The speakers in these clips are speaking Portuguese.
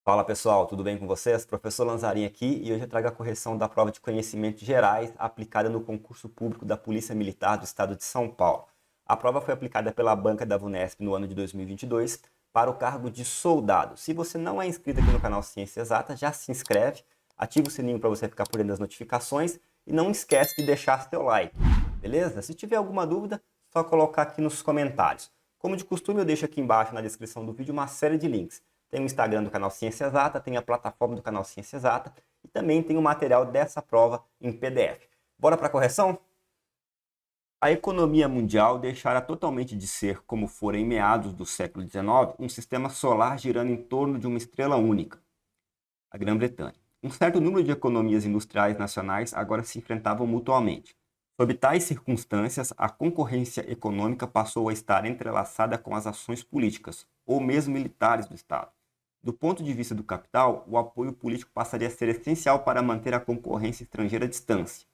Fala pessoal, tudo bem com vocês? Professor Lanzarin aqui e hoje eu trago a correção da prova de conhecimentos gerais aplicada no concurso público da Polícia Militar do Estado de São Paulo. A prova foi aplicada pela banca da VUNESP no ano de 2022 para o cargo de soldado. Se você não é inscrito aqui no canal Ciência Exata, já se inscreve, ativa o sininho para você ficar por dentro das notificações e não esquece de deixar seu like, beleza? Se tiver alguma dúvida, só colocar aqui nos comentários. Como de costume, eu deixo aqui embaixo na descrição do vídeo uma série de links. Tem o Instagram do canal Ciência Exata, tem a plataforma do canal Ciência Exata e também tem o material dessa prova em PDF. Bora para a correção? A economia mundial deixara totalmente de ser, como fora em meados do século XIX, um sistema solar girando em torno de uma estrela única, a Grã-Bretanha. Um certo número de economias industriais nacionais agora se enfrentavam mutuamente. Sob tais circunstâncias, a concorrência econômica passou a estar entrelaçada com as ações políticas, ou mesmo militares do Estado. Do ponto de vista do capital, o apoio político passaria a ser essencial para manter a concorrência estrangeira à distância.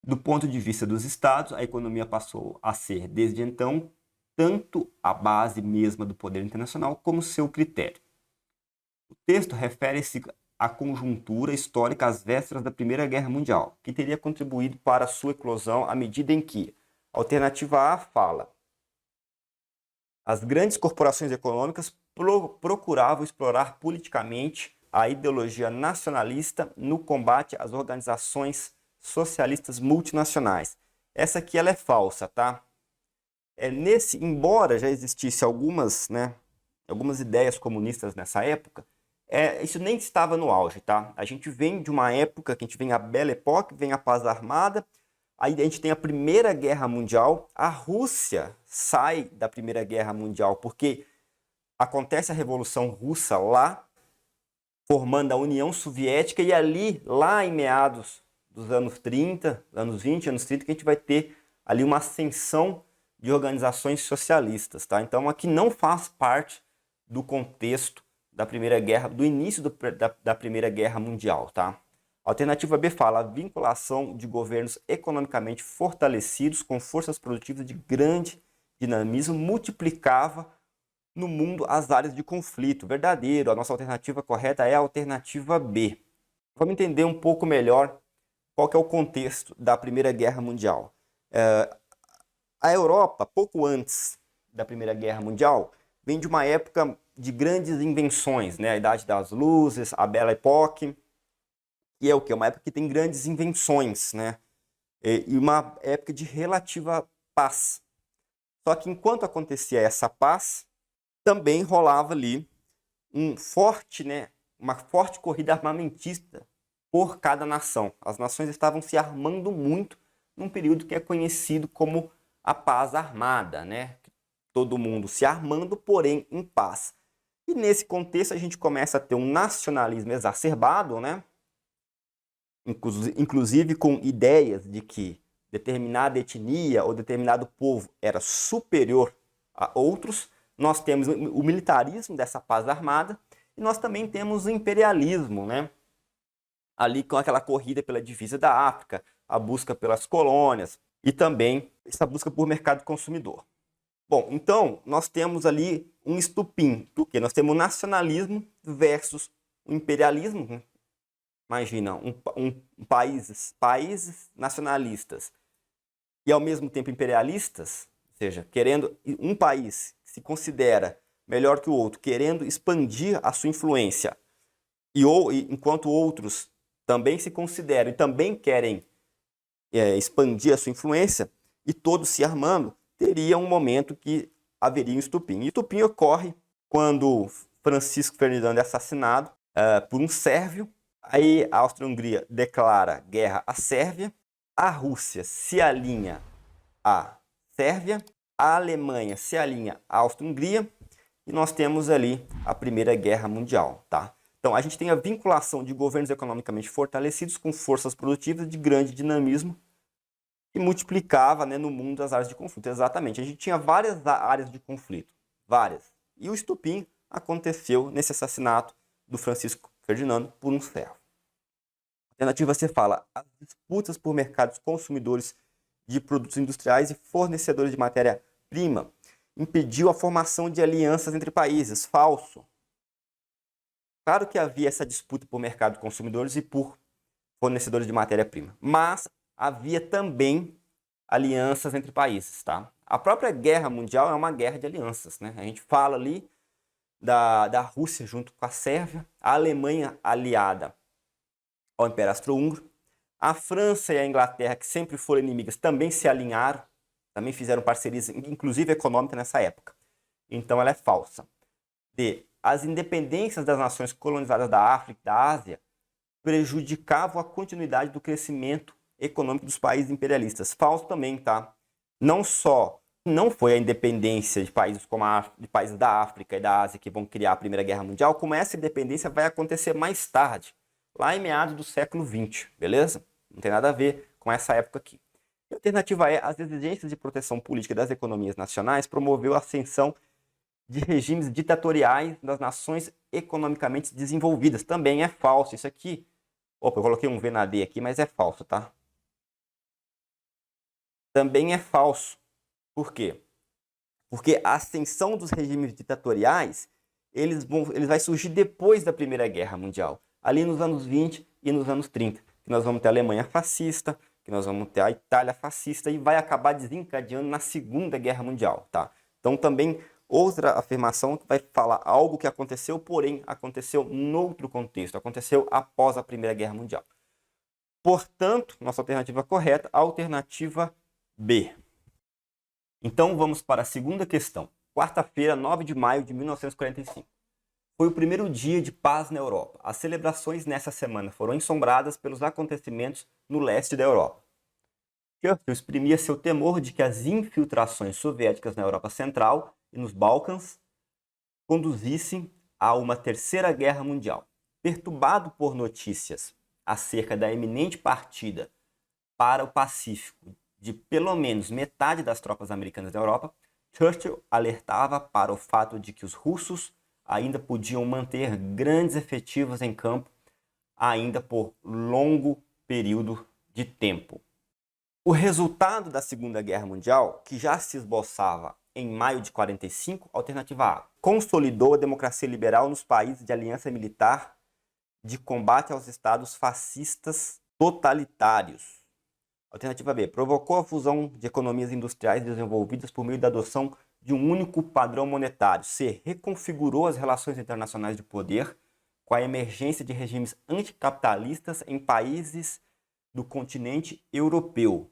Do ponto de vista dos estados, a economia passou a ser, desde então, tanto a base mesma do poder internacional como seu critério. O texto refere-se à conjuntura histórica às vésperas da Primeira Guerra Mundial, que teria contribuído para a sua eclosão à medida em que, a alternativa A fala: as grandes corporações econômicas procuravam explorar politicamente a ideologia nacionalista no combate às organizações socialistas multinacionais. Essa aqui ela é falsa, tá? Embora já existisse algumas ideias comunistas nessa época, isso nem estava no auge, tá? A gente vem de uma época que a gente vem a Belle Époque, vem a Paz Armada. Aí a gente tem a Primeira Guerra Mundial, a Rússia sai da Primeira Guerra Mundial porque acontece a Revolução Russa lá, formando a União Soviética, e ali, lá em meados dos anos 30, anos 20, anos 30, que a gente vai ter ali uma ascensão de organizações socialistas, tá? Então aqui não faz parte do contexto da Primeira Guerra, do início da Primeira Guerra Mundial, tá? A alternativa B fala: a vinculação de governos economicamente fortalecidos com forças produtivas de grande dinamismo multiplicava no mundo as áreas de conflito. Verdadeiro, a nossa alternativa correta é a alternativa B. Vamos entender um pouco melhor qual que é o contexto da Primeira Guerra Mundial. A Europa, pouco antes da Primeira Guerra Mundial, vem de uma época de grandes invenções, né? A Idade das Luzes, a Belle Époque. E é o que? Uma época que tem grandes invenções, né? E uma época de relativa paz. Só que enquanto acontecia essa paz, também rolava ali uma forte corrida armamentista por cada nação. As nações estavam se armando muito num período que é conhecido como a paz armada, né? Todo mundo se armando, porém em paz. E nesse contexto a gente começa a ter um nacionalismo exacerbado, né? Inclusive com ideias de que determinada etnia ou determinado povo era superior a outros. Nós temos o militarismo dessa paz armada e nós também temos o imperialismo, né? Ali com aquela corrida pela divisa da África, a busca pelas colônias e também essa busca por mercado consumidor. Bom, então nós temos ali um estupim, porque nós temos o nacionalismo versus o imperialismo, né? Imagina, países nacionalistas e ao mesmo tempo imperialistas, ou seja, querendo um país que se considera melhor que o outro, querendo expandir a sua influência, enquanto outros também se consideram e também querem expandir a sua influência, e todos se armando, teria um momento que haveria um estupim. E o estupim ocorre quando Francisco Ferdinando é assassinado por um sérvio. Aí a Áustria-Hungria declara guerra à Sérvia, a Rússia se alinha à Sérvia, a Alemanha se alinha à Áustria-Hungria e nós temos ali a Primeira Guerra Mundial, tá? Então a gente tem a vinculação de governos economicamente fortalecidos com forças produtivas de grande dinamismo que multiplicava, né, no mundo as áreas de conflito. Exatamente, a gente tinha várias áreas de conflito, várias. E o estupim aconteceu nesse assassinato do Francisco Ferdinando por um servo. Alternativa C fala: as disputas por mercados consumidores de produtos industriais e fornecedores de matéria-prima impediu a formação de alianças entre países. Falso. Claro que havia essa disputa por mercado de consumidores e por fornecedores de matéria-prima, mas havia também alianças entre países, tá? A própria guerra mundial é uma guerra de alianças, né? A gente fala ali da Rússia junto com a Sérvia, a Alemanha aliada ao Império Austro-Húngaro, a França e a Inglaterra, que sempre foram inimigas, também se alinharam, também fizeram parcerias, inclusive econômicas nessa época. Então ela é falsa. As independências das nações colonizadas da África e da Ásia prejudicavam a continuidade do crescimento econômico dos países imperialistas. Falso também, tá? Não só não foi a independência de países como de países da África e da Ásia que vão criar a Primeira Guerra Mundial, como essa independência vai acontecer mais tarde, lá em meados do século XX, beleza? Não tem nada a ver com essa época aqui. A alternativa é as exigências de proteção política das economias nacionais promoveu a ascensão de regimes ditatoriais das nações economicamente desenvolvidas. Também é falso isso aqui. Opa, eu coloquei um V na D aqui, mas é falso, tá? Também é falso. Por quê? Porque a ascensão dos regimes ditatoriais, eles vai surgir depois da Primeira Guerra Mundial, ali nos anos 20 e nos anos 30, que nós vamos ter a Alemanha fascista, que nós vamos ter a Itália fascista e vai acabar desencadeando na Segunda Guerra Mundial, tá? Então também outra afirmação que vai falar algo que aconteceu, porém aconteceu noutro contexto, aconteceu após a Primeira Guerra Mundial. Portanto, nossa alternativa correta, a alternativa B. Então vamos para a segunda questão. Quarta-feira, 9 de maio de 1945. Foi o primeiro dia de paz na Europa. As celebrações nessa semana foram ensombradas pelos acontecimentos no leste da Europa. Churchill exprimia seu temor de que as infiltrações soviéticas na Europa Central e nos Balcãs conduzissem a uma terceira guerra mundial. Perturbado por notícias acerca da iminente partida para o Pacífico de pelo menos metade das tropas americanas da Europa, Churchill alertava para o fato de que os russos ainda podiam manter grandes efetivos em campo ainda por longo período de tempo. O resultado da Segunda Guerra Mundial, que já se esboçava em maio de 45, alternativa A, consolidou a democracia liberal nos países de aliança militar de combate aos estados fascistas totalitários. Alternativa B, provocou a fusão de economias industriais desenvolvidas por meio da adoção de um único padrão monetário. C, reconfigurou as relações internacionais de poder com a emergência de regimes anticapitalistas em países do continente europeu.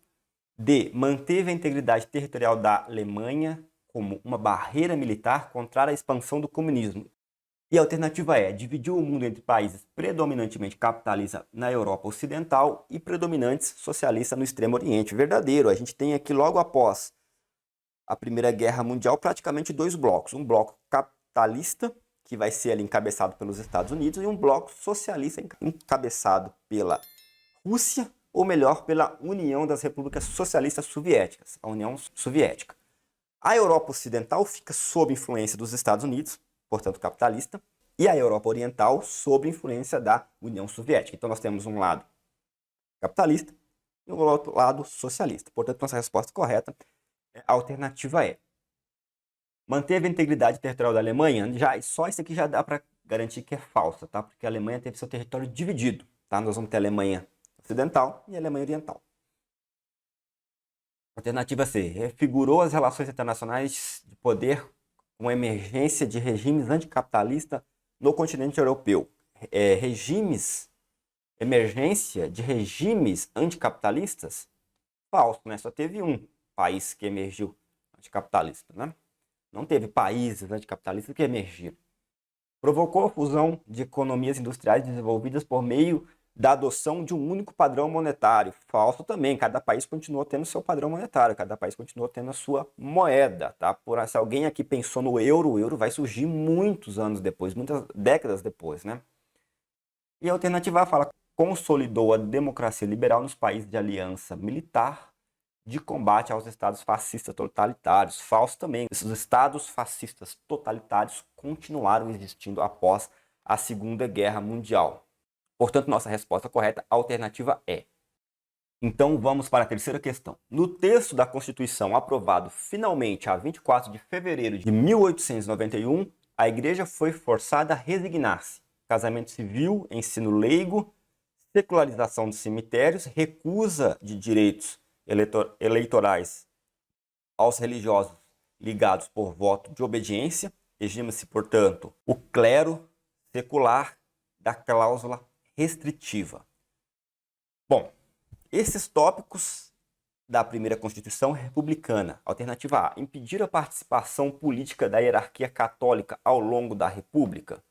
D, manteve a integridade territorial da Alemanha como uma barreira militar contra a expansão do comunismo. E a alternativa é, dividiu o mundo entre países predominantemente capitalistas na Europa Ocidental e predominantes socialistas no Extremo Oriente. Verdadeiro, a gente tem aqui logo após a Primeira Guerra Mundial praticamente dois blocos. Um bloco capitalista, que vai ser ali encabeçado pelos Estados Unidos, e um bloco socialista encabeçado pela Rússia, ou melhor, pela União das Repúblicas Socialistas Soviéticas, a União Soviética. A Europa Ocidental fica sob influência dos Estados Unidos, portanto capitalista, e a Europa Oriental sob influência da União Soviética. Então nós temos um lado capitalista e um outro lado socialista. Portanto, nossa resposta correta, a alternativa é. Manteve a integridade territorial da Alemanha? Só isso aqui já dá para garantir que é falsa, tá? Porque a Alemanha teve seu território dividido, tá? Nós vamos ter a Alemanha Ocidental e a Alemanha Oriental. Alternativa C, refigurou as relações internacionais de poder com a emergência de regimes anticapitalistas no continente europeu. Emergência de regimes anticapitalistas? Falso, né? Só teve um país que emergiu anticapitalista, né? Não teve países anticapitalistas que emergiram. Provocou a fusão de economias industriais desenvolvidas por meio da adoção de um único padrão monetário. Falso também, cada país continuou tendo seu padrão monetário, cada país continuou tendo a sua moeda, tá? Se alguém aqui pensou no euro, o euro vai surgir muitos anos depois, muitas décadas depois, né? E a alternativa A fala, consolidou a democracia liberal nos países de aliança militar de combate aos estados fascistas totalitários. Falso também, esses estados fascistas totalitários continuaram existindo após a Segunda Guerra Mundial. Portanto, nossa resposta correta, a alternativa é. Então, vamos para a terceira questão. No texto da Constituição aprovado finalmente a 24 de fevereiro de 1891, a Igreja foi forçada a resignar-se. casamento civil, ensino leigo, secularização dos cemitérios, recusa de direitos eleitorais aos religiosos ligados por voto de obediência, regime-se, portanto, o clero secular da cláusula restritiva. Bom, esses tópicos da primeira Constituição republicana. Alternativa A, impedir a participação política da hierarquia católica ao longo da República.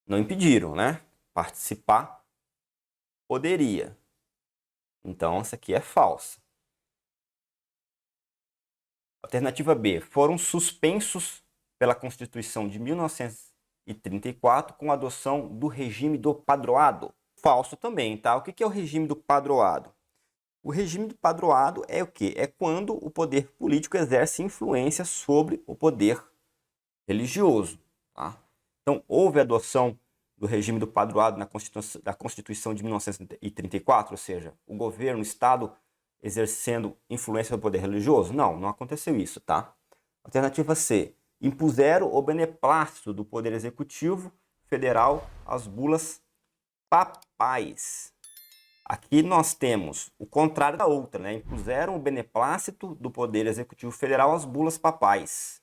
Não impediram, né? Participar poderia. Então, essa aqui é falsa. Alternativa B, foram suspensos pela Constituição de 1934 com a adoção do regime do padroado. Falso também, tá? O que é o regime do padroado? O regime do padroado é o quê? É quando o poder político exerce influência sobre o poder religioso. Tá? Então, houve adoção do regime do padroado da Constituição de 1934, ou seja, o governo, o Estado exercendo influência sobre o poder religioso? Não, não aconteceu isso, tá? Alternativa C, impuseram o beneplácito do Poder Executivo Federal às bulas papais. Aqui nós temos o contrário da outra, né? Impuseram o beneplácito do Poder Executivo Federal às bulas papais.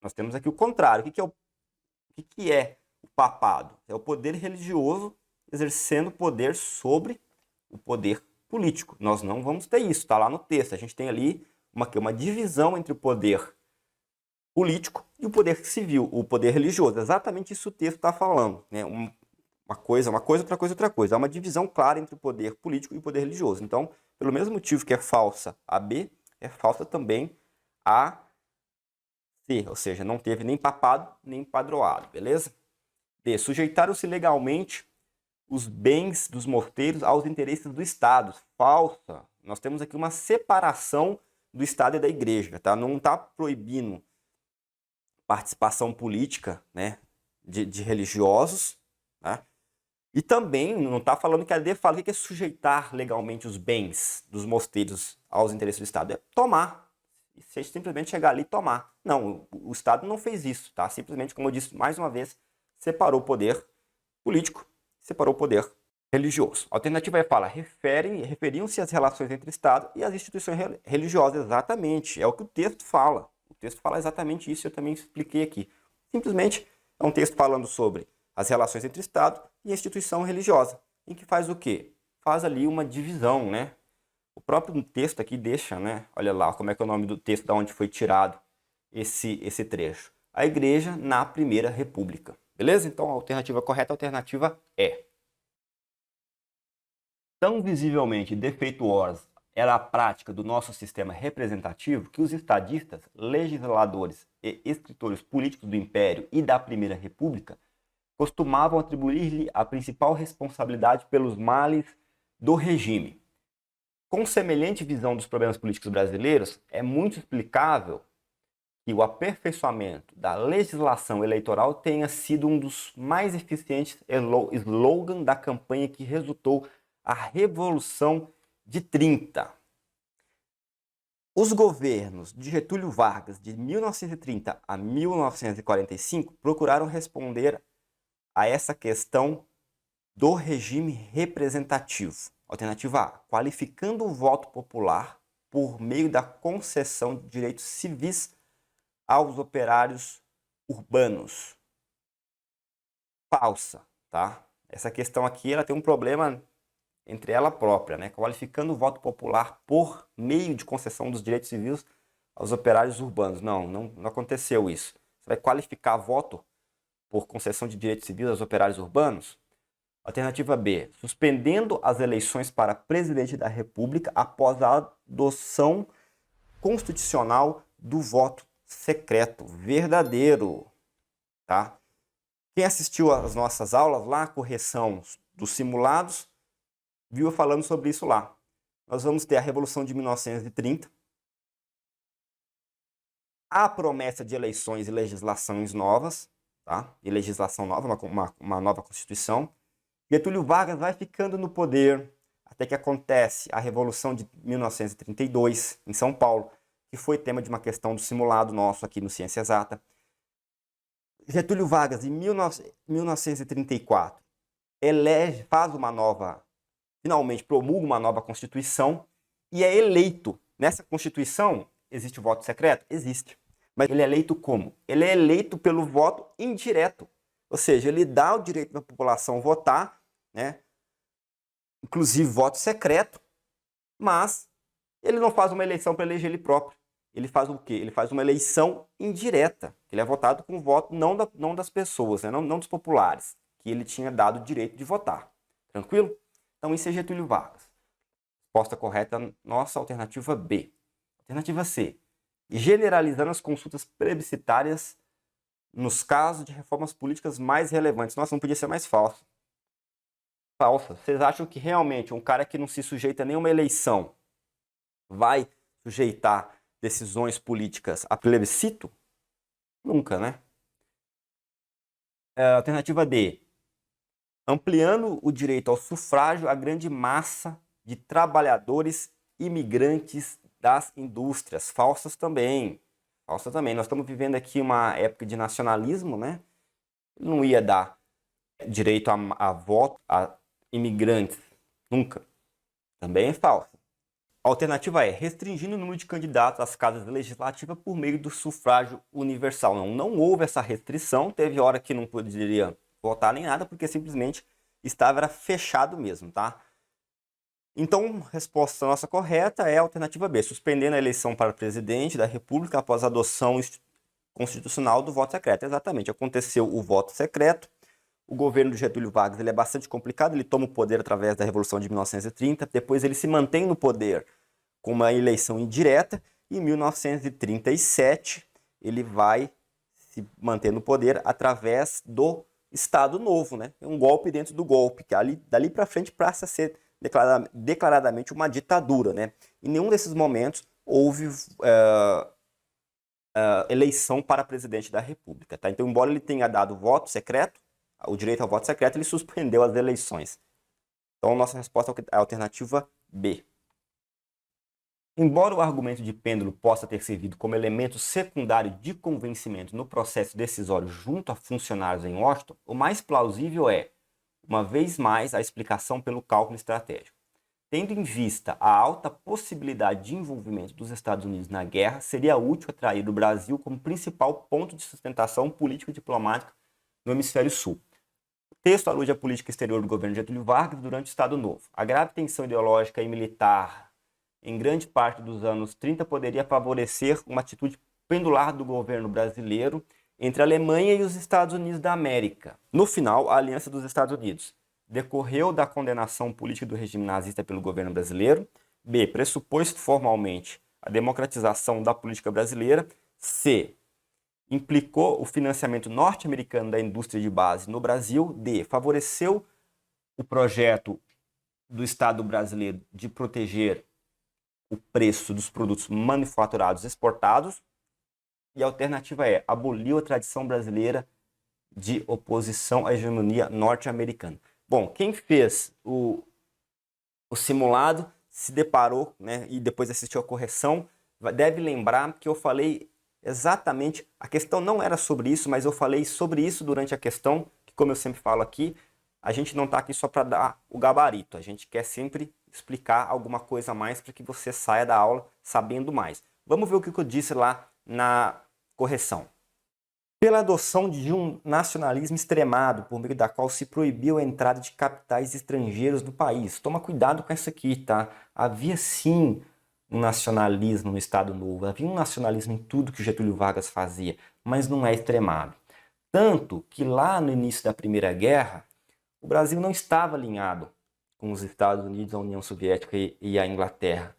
Nós temos aqui o contrário. O que é o papado? É o poder religioso exercendo poder sobre o poder político. Nós não vamos ter isso, está lá no texto. A gente tem ali uma divisão entre o poder político e o poder civil, o poder religioso. Exatamente isso o texto está falando, né? Uma coisa, outra coisa, outra coisa. Há uma divisão clara entre o poder político e o poder religioso. Então, pelo mesmo motivo que é falsa a B, é falsa também a C. Ou seja, não teve nem papado, nem padroado, beleza? D. Sujeitaram-se legalmente os bens dos mosteiros aos interesses do Estado. Falsa. Nós temos aqui uma separação do Estado e da Igreja, tá? Não está proibindo participação política, né, de religiosos, né? E também não está falando que a D fala o que é sujeitar legalmente os bens dos mosteiros aos interesses do Estado. É tomar. Você simplesmente chegar ali e tomar. Não, o Estado não fez isso, tá? Simplesmente, como eu disse mais uma vez, separou o poder político, separou o poder religioso. A alternativa E fala, referiam-se às relações entre o Estado e as instituições religiosas. Exatamente, é o que o texto fala. O texto fala exatamente isso, eu também expliquei aqui. Simplesmente é um texto falando sobre as relações entre o Estado e a instituição religiosa, em que faz o quê? Faz ali uma divisão, né? O próprio texto aqui deixa, né? Olha lá, como é que é o nome do texto, de onde foi tirado esse trecho. A Igreja na Primeira República. Beleza? Então a alternativa correta é a alternativa E. Tão visivelmente defeituosa era a prática do nosso sistema representativo que os estadistas, legisladores e escritores políticos do Império e da Primeira República costumavam atribuir-lhe a principal responsabilidade pelos males do regime. Com semelhante visão dos problemas políticos brasileiros, é muito explicável que o aperfeiçoamento da legislação eleitoral tenha sido um dos mais eficientes slogans da campanha que resultou a Revolução de 30. Os governos de Getúlio Vargas, de 1930 a 1945, procuraram responder a essa questão do regime representativo. Alternativa A, qualificando o voto popular por meio da concessão de direitos civis aos operários urbanos. Falsa, tá? Essa questão aqui ela tem um problema entre ela própria, né? Qualificando o voto popular por meio de concessão dos direitos civis aos operários urbanos. Não aconteceu isso. Você vai qualificar voto por concessão de direitos civis aos operários urbanos? Alternativa B, suspendendo as eleições para presidente da República após a adoção constitucional do voto secreto. Verdadeiro, tá? Quem assistiu às nossas aulas lá, correção dos simulados, viu eu falando sobre isso lá. Nós vamos ter a Revolução de 1930, a promessa de eleições e legislações novas, tá? E legislação nova, uma nova Constituição. Getúlio Vargas vai ficando no poder até que acontece a Revolução de 1932 em São Paulo, que foi tema de uma questão do simulado nosso aqui no Ciência Exata. Getúlio Vargas, em 1934, finalmente promulga uma nova Constituição e é eleito. Nessa Constituição, existe o voto secreto? Existe. Mas ele é eleito como? Ele é eleito pelo voto indireto. Ou seja, ele dá o direito da população votar, né? Inclusive voto secreto, mas ele não faz uma eleição para eleger ele próprio. Ele faz o quê? Ele faz uma eleição indireta. Ele é votado com o voto não das pessoas, né? não dos populares, que ele tinha dado o direito de votar. Tranquilo? Então isso é Getúlio Vargas. Resposta correta, nossa alternativa B. Alternativa C. Generalizando as consultas plebiscitárias nos casos de reformas políticas mais relevantes. Nossa, não podia ser mais falso. Falsa. Vocês acham que realmente um cara que não se sujeita a nenhuma eleição vai sujeitar decisões políticas a plebiscito? Nunca, né? Alternativa D. Ampliando o direito ao sufrágio à grande massa de trabalhadores imigrantes das indústrias. Falsas também. Falsa também. Nós estamos vivendo aqui uma época de nacionalismo, né? Não ia dar direito a voto a imigrantes. Nunca. Também é falsa. A alternativa é restringindo o número de candidatos às casas legislativas por meio do sufrágio universal. Não houve essa restrição, teve hora que não poderia votar nem nada, porque simplesmente estava fechado mesmo, tá? Então, a resposta nossa correta é a alternativa B, suspendendo a eleição para presidente da República após a adoção constitucional do voto secreto. Exatamente, aconteceu o voto secreto. O governo de Getúlio Vargas ele é bastante complicado, ele toma o poder através da Revolução de 1930, depois ele se mantém no poder com uma eleição indireta, e em 1937 ele vai se manter no poder através do Estado Novo, né? Um golpe dentro do golpe, que dali para frente passa a ser declaradamente uma ditadura, né? Em nenhum desses momentos houve eleição para presidente da República, tá? Então, embora ele tenha dado voto secreto, o direito ao voto secreto, ele suspendeu as eleições. Então, nossa resposta é a alternativa B. Embora o argumento de pêndulo possa ter servido como elemento secundário de convencimento no processo decisório junto a funcionários em Washington, o mais plausível é, uma vez mais, a explicação pelo cálculo estratégico. Tendo em vista a alta possibilidade de envolvimento dos Estados Unidos na guerra, seria útil atrair o Brasil como principal ponto de sustentação político-diplomática no hemisfério sul. O texto alude à política exterior do governo Getúlio Vargas durante o Estado Novo. A grave tensão ideológica e militar em grande parte dos anos 30 poderia favorecer uma atitude pendular do governo brasileiro entre a Alemanha e os Estados Unidos da América. No final, a aliança dos Estados Unidos decorreu da condenação política do regime nazista pelo governo brasileiro. B. Pressupôs formalmente a democratização da política brasileira. C. Implicou o financiamento norte-americano da indústria de base no Brasil. D. Favoreceu o projeto do Estado brasileiro de proteger o preço dos produtos manufaturados exportados. E a alternativa é, aboliu a tradição brasileira de oposição à hegemonia norte-americana. Bom, quem fez o simulado se deparou, né, e depois assistiu a correção, deve lembrar que eu falei exatamente, a questão não era sobre isso, mas eu falei sobre isso durante a questão, que como eu sempre falo aqui, a gente não está aqui só para dar o gabarito, a gente quer sempre explicar alguma coisa a mais para que você saia da aula sabendo mais. Vamos ver o que eu disse lá na correção. Pela adoção de um nacionalismo extremado, por meio da qual se proibiu a entrada de capitais estrangeiros no país. Toma cuidado com isso aqui, tá? Havia sim um nacionalismo no Estado Novo, havia um nacionalismo em tudo que Getúlio Vargas fazia, mas não é extremado. Tanto que lá no início da Primeira Guerra, o Brasil não estava alinhado com os Estados Unidos, a União Soviética e a Inglaterra.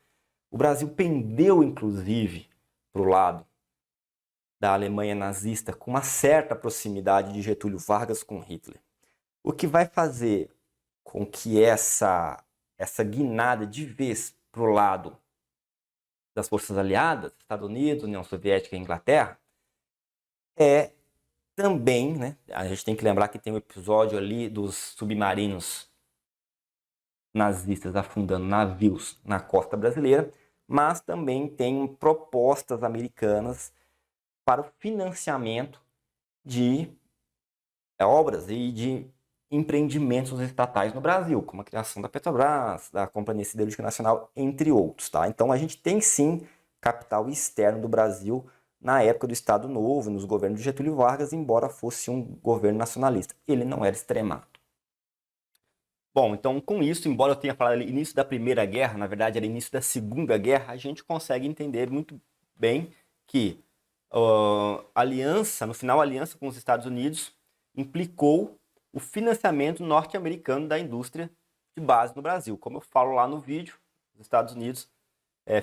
O Brasil pendeu, inclusive, para o lado da Alemanha nazista, com uma certa proximidade de Getúlio Vargas com Hitler. O que vai fazer com que essa guinada de vez para o lado das forças aliadas, Estados Unidos, União Soviética e Inglaterra, é também, né, a gente tem que lembrar que tem um episódio ali dos submarinos nazistas afundando navios na costa brasileira, mas também tem propostas americanas para o financiamento de obras e de empreendimentos estatais no Brasil, como a criação da Petrobras, da Companhia Siderúrgica Nacional, entre outros, tá? Então a gente tem sim capital externo do Brasil na época do Estado Novo, nos governos de Getúlio Vargas, embora fosse um governo nacionalista. Ele não era extremado. Bom, então com isso, embora eu tenha falado ali início da Primeira Guerra, na verdade era início da Segunda Guerra, a gente consegue entender muito bem que aliança, no final a aliança com os Estados Unidos implicou o financiamento norte-americano da indústria de base no Brasil. Como eu falo lá no vídeo, os Estados Unidos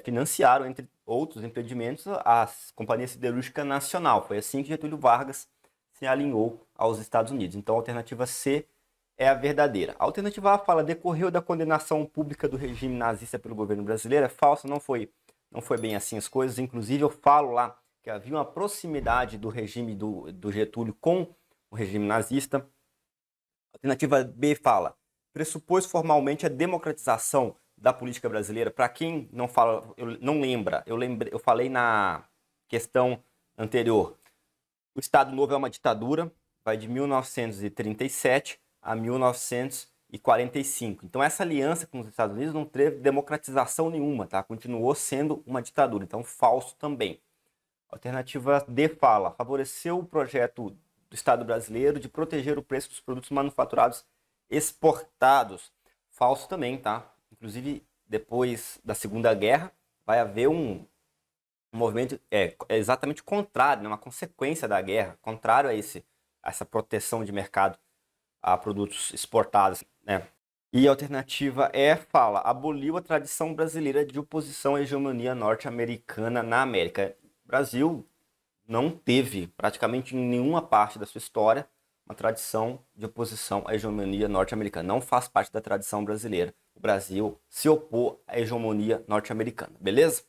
financiaram, entre outros empreendimentos, a Companhia Siderúrgica Nacional. Foi assim que Getúlio Vargas se alinhou aos Estados Unidos. Então a alternativa C é a verdadeira. A alternativa A fala: decorreu da condenação pública do regime nazista pelo governo brasileiro. É falso, não foi bem assim as coisas. Inclusive eu falo lá que havia uma proximidade do regime do Getúlio com o regime nazista. A alternativa B fala: pressupôs formalmente a democratização da política brasileira. Para quem não fala, não lembra, eu falei na questão anterior. O Estado Novo é uma ditadura, vai de 1937 a 1945. Então essa aliança com os Estados Unidos não teve democratização nenhuma, tá? Continuou sendo uma ditadura, então falso também. Alternativa D fala: favoreceu o projeto do Estado brasileiro de proteger o preço dos produtos manufaturados exportados. Falso também, tá? Inclusive, depois da Segunda Guerra, vai haver um movimento exatamente contrário, né? Uma consequência da guerra, contrário a essa proteção de mercado a produtos exportados, né? E a alternativa E fala: aboliu a tradição brasileira de oposição à hegemonia norte-americana na América. O Brasil não teve, praticamente em nenhuma parte da sua história, uma tradição de oposição à hegemonia norte-americana. Não faz parte da tradição brasileira. O Brasil se opôs à hegemonia norte-americana, beleza?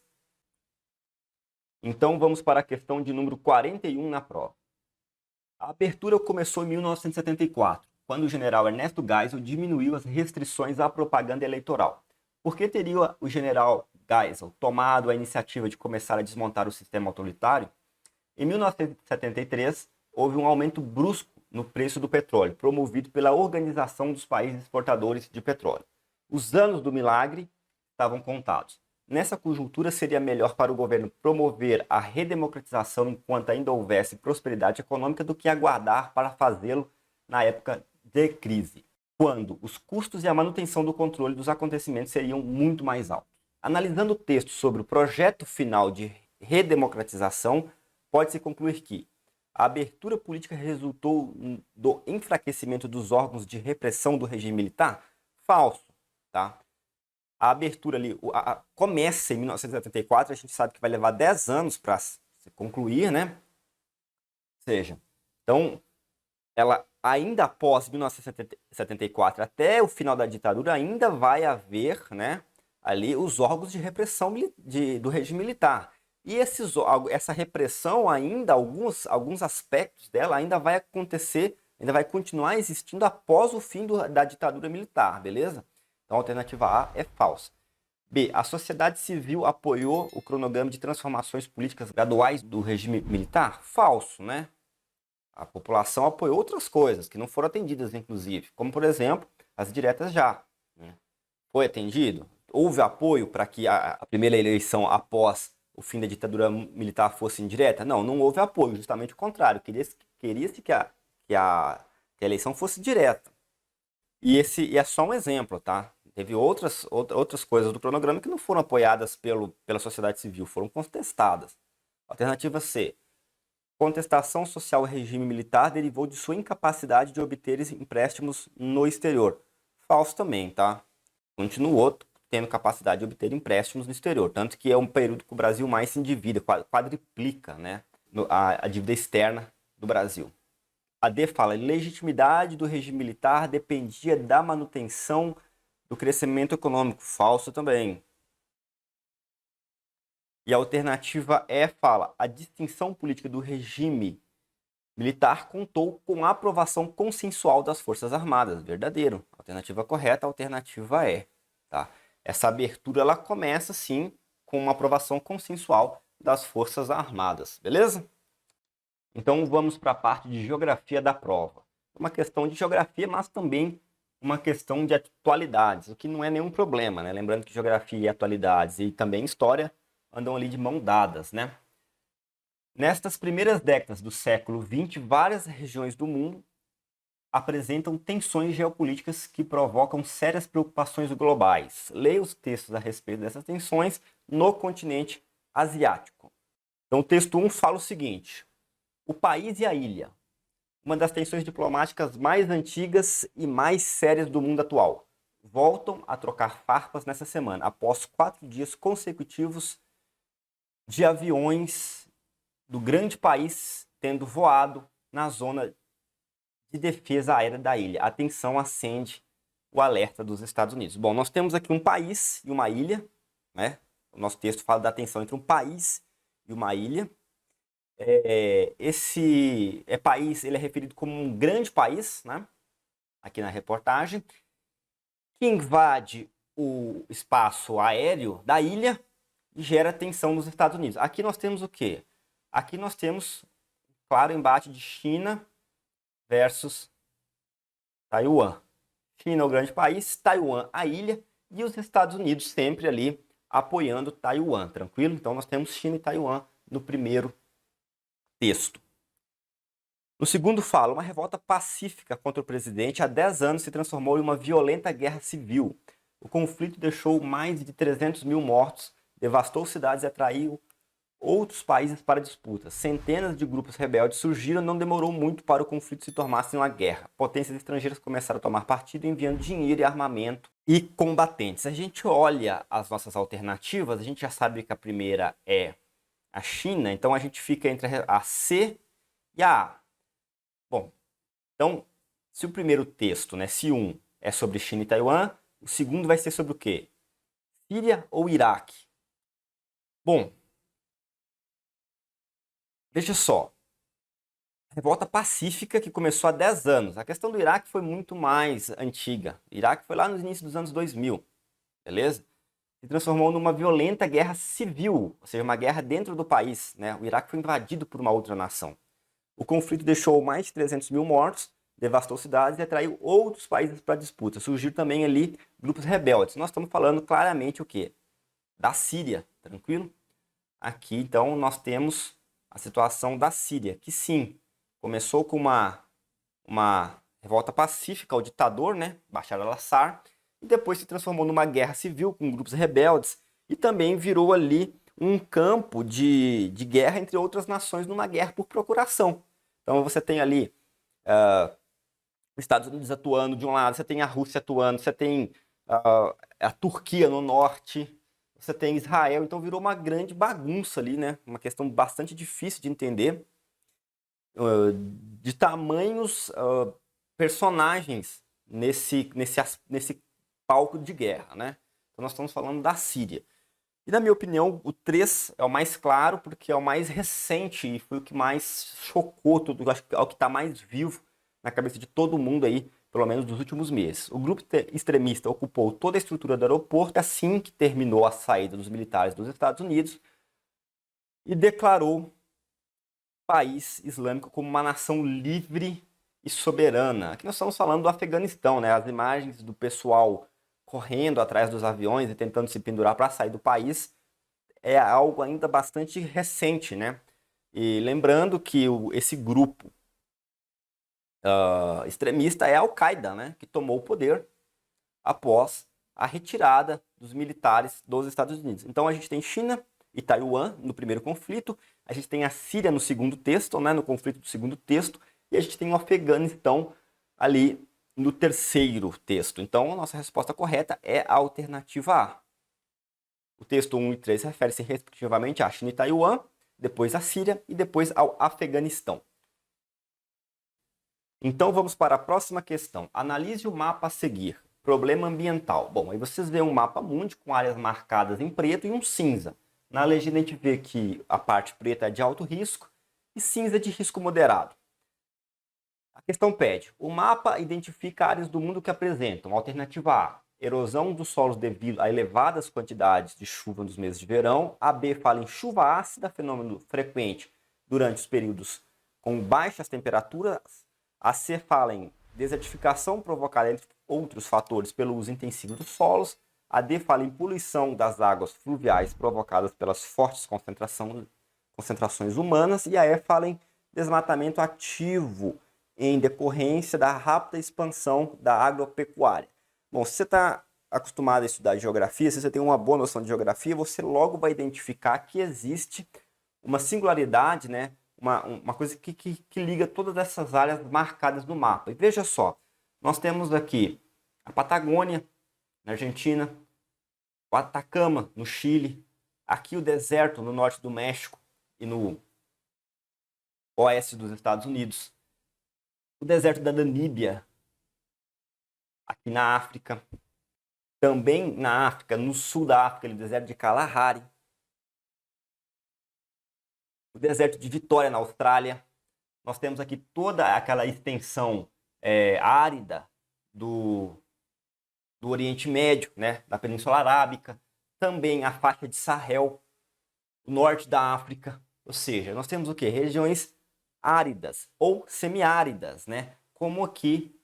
Então vamos para a questão de número 41 na prova. A abertura começou em 1974, quando o general Ernesto Geisel diminuiu as restrições à propaganda eleitoral. Por que teria o general Geisel tomado a iniciativa de começar a desmontar o sistema autoritário? Em 1973, houve um aumento brusco no preço do petróleo, promovido pela Organização dos Países Exportadores de Petróleo. Os anos do milagre estavam contados. Nessa conjuntura, seria melhor para o governo promover a redemocratização enquanto ainda houvesse prosperidade econômica do que aguardar para fazê-lo na época de crise, quando os custos e a manutenção do controle dos acontecimentos seriam muito mais altos. Analisando o texto sobre o projeto final de redemocratização, pode-se concluir que a abertura política resultou do enfraquecimento dos órgãos de repressão do regime militar? Falso, tá? A abertura ali começa em 1974, a gente sabe que vai levar 10 anos para se concluir, né? Ou seja, então, ela ainda após 1974, até o final da ditadura, ainda vai haver, né, ali os órgãos de repressão do regime militar. E essa repressão ainda, alguns aspectos dela ainda vai acontecer, ainda vai continuar existindo após o fim da ditadura militar, beleza? Então a alternativa A é falsa. B. A sociedade civil apoiou o cronograma de transformações políticas graduais do regime militar? Falso, né? A população apoiou outras coisas que não foram atendidas, inclusive, como, por exemplo, as diretas já. Né? Foi atendido? Houve apoio para que a primeira eleição após o fim da ditadura militar fosse indireta? Não, não houve apoio, justamente o contrário. Queria-se que a eleição fosse direta. E esse é só um exemplo, tá? Teve outras coisas do cronograma que não foram apoiadas pela sociedade civil, foram contestadas. Alternativa C. Contestação social ao regime militar derivou de sua incapacidade de obter empréstimos no exterior. Falso também, tá? Continuou tendo capacidade de obter empréstimos no exterior, tanto que é um período que o Brasil mais se endivida, quadriplica, né, a dívida externa do Brasil. A D fala: legitimidade do regime militar dependia da manutenção do crescimento econômico. Falso também. E a alternativa E fala: a distinção política do regime militar contou com a aprovação consensual das Forças Armadas. Verdadeiro. Alternativa correta, alternativa E. Tá? Essa abertura ela começa sim com uma aprovação consensual das Forças Armadas. Beleza? Então vamos para a parte de geografia da prova. uma questão de geografia, mas também uma questão de atualidades, o que não é nenhum problema, né? Lembrando que geografia e atualidades e também história andam ali de mão dadas, né? Nestas primeiras décadas do século XX, várias regiões do mundo apresentam tensões geopolíticas que provocam sérias preocupações globais. Leia os textos a respeito dessas tensões no continente asiático. Então, o texto 1 fala o seguinte: o país e a ilha, uma das tensões diplomáticas mais antigas e mais sérias do mundo atual, voltam a trocar farpas nessa semana, após 4 dias consecutivos de aviões do grande país tendo voado na zona de defesa aérea da ilha. A tensão acende o alerta dos Estados Unidos. Bom, nós temos aqui um país e uma ilha, né? O nosso texto fala da tensão entre um país e uma ilha. Esse país, ele é referido como um grande país, né? Aqui na reportagem, que invade o espaço aéreo da ilha e gera tensão nos Estados Unidos. Aqui nós temos o quê? Aqui nós temos, claro, o embate de China versus Taiwan. China é o grande país, Taiwan a ilha, e os Estados Unidos sempre ali apoiando Taiwan, tranquilo? Então nós temos China e Taiwan no primeiro texto. No segundo fala, uma revolta pacífica contra o presidente há 10 anos se transformou em uma violenta guerra civil. O conflito deixou mais de 300 mil mortos, devastou cidades e atraiu outros países para disputas. Centenas de grupos rebeldes surgiram e não demorou muito para o conflito se tornasse uma guerra. Potências estrangeiras começaram a tomar partido, enviando dinheiro e armamento e combatentes. Se a gente olha as nossas alternativas, a gente já sabe que a primeira é a China, então a gente fica entre a C e a A. Bom, então, se o primeiro texto, né, se 1 é sobre China e Taiwan, o segundo vai ser sobre o quê? Síria ou Iraque? Bom, veja só, revolta pacífica que começou há 10 anos. A questão do Iraque foi muito mais antiga. O Iraque foi lá no início dos anos 2000, beleza? Se transformou numa violenta guerra civil, ou seja, uma guerra dentro do país, né? O Iraque foi invadido por uma outra nação. O conflito deixou mais de 300 mil mortos, devastou cidades e atraiu outros países para a disputa. Surgiram também ali grupos rebeldes. Nós estamos falando claramente o quê? Da Síria, tranquilo? Aqui, então, nós temos a situação da Síria, que sim, começou com uma revolta pacífica ao ditador, né, Bashar al-Assad, e depois se transformou numa guerra civil com grupos rebeldes e também virou ali um campo de guerra entre outras nações, numa guerra por procuração. Então você tem ali os Estados Unidos atuando de um lado, você tem a Rússia atuando, você tem a Turquia no norte, você tem Israel, então virou uma grande bagunça ali, né? Uma questão bastante difícil de entender, de tamanhos personagens nesse palco de guerra, né? Então nós estamos falando da Síria. E na minha opinião, o 3 é o mais claro, porque é o mais recente e foi o que mais chocou tudo, acho que é o que está mais vivo na cabeça de todo mundo aí, pelo menos dos últimos meses. O grupo extremista ocupou toda a estrutura do aeroporto assim que terminou a saída dos militares dos Estados Unidos e declarou o país islâmico como uma nação livre e soberana. Aqui nós estamos falando do Afeganistão, né? As imagens do pessoal correndo atrás dos aviões e tentando se pendurar para sair do país é algo ainda bastante recente, né? E lembrando que esse grupo extremista é a Al-Qaeda, né? Que tomou o poder após a retirada dos militares dos Estados Unidos. Então a gente tem China e Taiwan no primeiro conflito, a gente tem a Síria no segundo texto, né? No conflito do segundo texto, e a gente tem o Afeganistão ali no terceiro texto. Então, a nossa resposta correta é a alternativa A. O texto 1 e 3 refere-se respectivamente à China e Taiwan, depois à Síria e depois ao Afeganistão. Então, vamos para a próxima questão. Analise o mapa a seguir. Problema ambiental. Bom, aí vocês veem um mapa mundi com áreas marcadas em preto e um cinza. Na legenda a gente vê que a parte preta é de alto risco e cinza de risco moderado. A questão pede, o mapa identifica áreas do mundo que apresentam, alternativa A, erosão dos solos devido a elevadas quantidades de chuva nos meses de verão, a B fala em chuva ácida, fenômeno frequente durante os períodos com baixas temperaturas, A C fala em desertificação provocada, entre outros fatores, pelo uso intensivo dos solos. A D fala em poluição das águas fluviais provocadas pelas fortes concentrações humanas. E a E fala em desmatamento ativo em decorrência da rápida expansão da agropecuária. Bom, se você está acostumado a estudar geografia, se você tem uma boa noção de geografia, você logo vai identificar que existe uma singularidade, né? Uma coisa que liga todas essas áreas marcadas no mapa. E veja só, nós temos aqui a Patagônia, na Argentina, o Atacama, no Chile, aqui o deserto no norte do México e no oeste dos Estados Unidos, o deserto da Namíbia, aqui na África, também na África, no sul da África, o deserto de Kalahari, o deserto de Vitória, na Austrália. Nós temos aqui toda aquela extensão árida do Oriente Médio, né, da Península Arábica, também a faixa de Sahel, o norte da África. Ou seja, nós temos o quê? Regiões áridas ou semiáridas, né, como aqui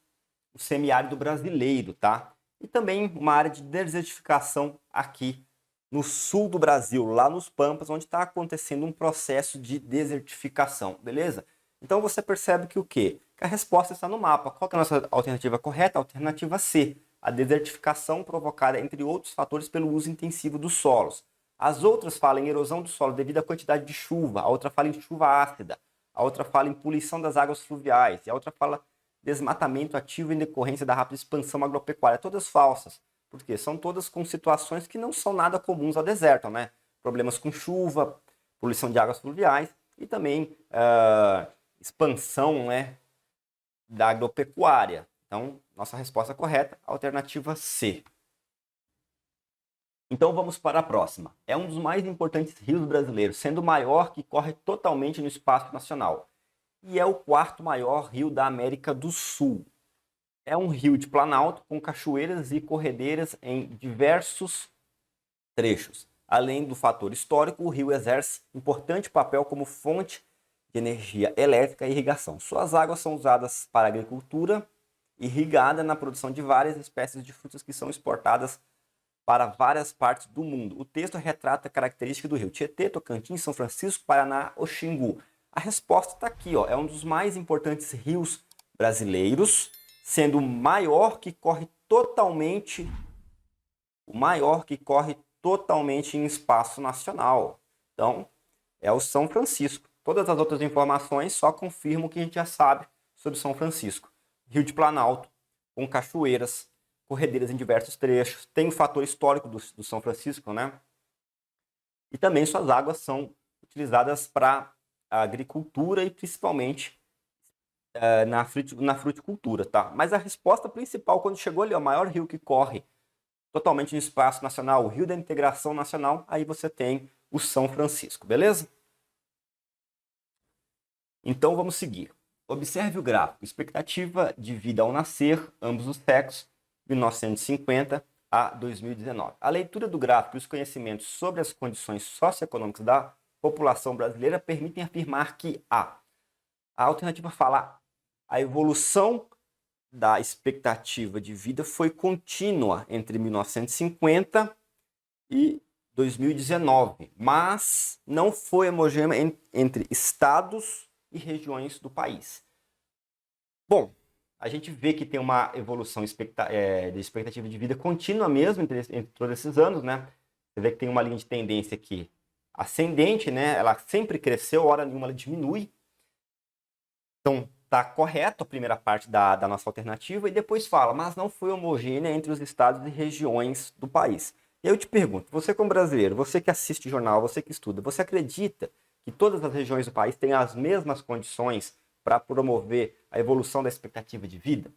o semiárido brasileiro, tá? E também uma área de desertificação aqui no sul do Brasil, lá nos Pampas, onde está acontecendo um processo de desertificação, beleza? Então você percebe que o quê? Que a resposta está no mapa. Qual que é a nossa alternativa correta? A alternativa C, a desertificação provocada, entre outros fatores, pelo uso intensivo dos solos. As outras falam em erosão do solo devido à quantidade de chuva, a outra fala em chuva ácida, a outra fala em poluição das águas fluviais, e a outra fala desmatamento ativo em decorrência da rápida expansão agropecuária. Todas falsas, porque são todas com situações que não são nada comuns ao deserto, né? Problemas com chuva, poluição de águas fluviais e também expansão, né, da agropecuária. Então, nossa resposta correta, alternativa C. Então vamos para a próxima. É um dos mais importantes rios brasileiros, sendo o maior que corre totalmente no espaço nacional. E é o quarto maior rio da América do Sul. É um rio de planalto com cachoeiras e corredeiras em diversos trechos. Além do fator histórico, o rio exerce importante papel como fonte de energia elétrica e irrigação. Suas águas são usadas para a agricultura, irrigada na produção de várias espécies de frutas que são exportadas para várias partes do mundo. O texto retrata a característica do rio Tietê, Tocantins, São Francisco, Paraná ou Xingu. A resposta está aqui, ó. É um dos mais importantes rios brasileiros, sendo o maior que corre totalmente em espaço nacional. Então, é o São Francisco. Todas as outras informações só confirmam o que a gente já sabe sobre São Francisco. Rio de Planalto, com cachoeiras, corredeiras em diversos trechos, tem o fator histórico do São Francisco, né? E também suas águas são utilizadas para a agricultura e principalmente na fruticultura, tá? Mas a resposta principal, quando chegou ali, o maior rio que corre totalmente no espaço nacional, o Rio da Integração Nacional, aí você tem o São Francisco, beleza? Então vamos seguir. Observe o gráfico, expectativa de vida ao nascer, ambos os sexos, 1950 a 2019. A leitura do gráfico e os conhecimentos sobre as condições socioeconômicas da população brasileira permitem afirmar que a alternativa fala a evolução da expectativa de vida foi contínua entre 1950 e 2019, mas não foi homogênea entre estados e regiões do país. Bom, a gente vê que tem uma evolução de expectativa de vida contínua mesmo entre todos esses anos, né? Você vê que tem uma linha de tendência aqui ascendente, né? Ela sempre cresceu, hora nenhuma ela diminui. Então, está correto a primeira parte da nossa alternativa e depois fala, mas não foi homogênea entre os estados e regiões do país. E aí eu te pergunto, você como brasileiro, você que assiste jornal, você que estuda, você acredita que todas as regiões do país têm as mesmas condições para promover a evolução da expectativa de vida?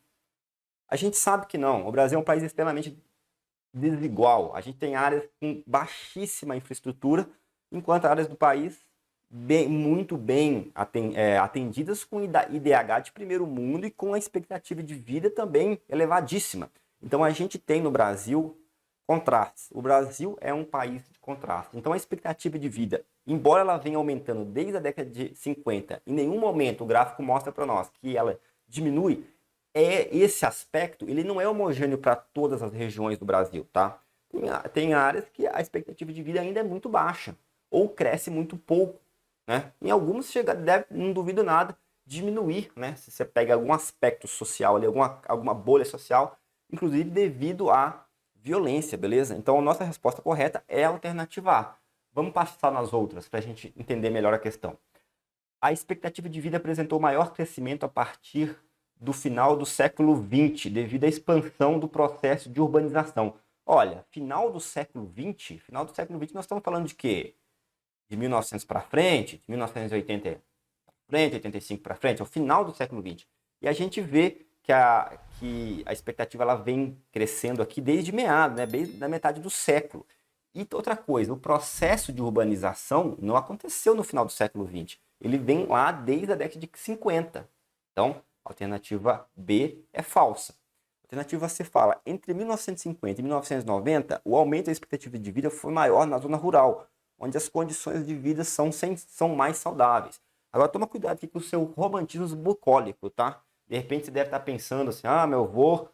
A gente sabe que não. O Brasil é um país extremamente desigual. A gente tem áreas com baixíssima infraestrutura, enquanto áreas do país muito bem atendidas com IDH de primeiro mundo e com a expectativa de vida também elevadíssima. Então a gente tem no Brasil contrastes. O Brasil é um país de contrastes. Então a expectativa de vida, embora ela venha aumentando desde a década de 50, em nenhum momento o gráfico mostra para nós que ela diminui, esse aspecto ele não é homogêneo para todas as regiões do Brasil, tá? Tem áreas que a expectativa de vida ainda é muito baixa, ou cresce muito pouco, né? Em algumas deve, não duvido nada, diminuir, né? Se você pega algum aspecto social ali, alguma bolha social, inclusive devido à violência, beleza? Então a nossa resposta correta é a alternativa A. Vamos passar nas outras para a gente entender melhor a questão. A expectativa de vida apresentou maior crescimento a partir do final do século XX, devido à expansão do processo de urbanização. Olha, final do século XX nós estamos falando de quê? De 1900 para frente, de 1980 para frente, 85 para frente, é o final do século XX. E a gente vê que a expectativa ela vem crescendo aqui desde meados, né, desde a metade do século. E outra coisa, o processo de urbanização não aconteceu no final do século XX. Ele vem lá desde a década de 50. Então, a alternativa B é falsa. A alternativa C fala, entre 1950 e 1990, o aumento da expectativa de vida foi maior na zona rural, onde as condições de vida são mais saudáveis. Agora, toma cuidado aqui com o seu romantismo bucólico, tá? De repente, você deve estar pensando assim, meu avô,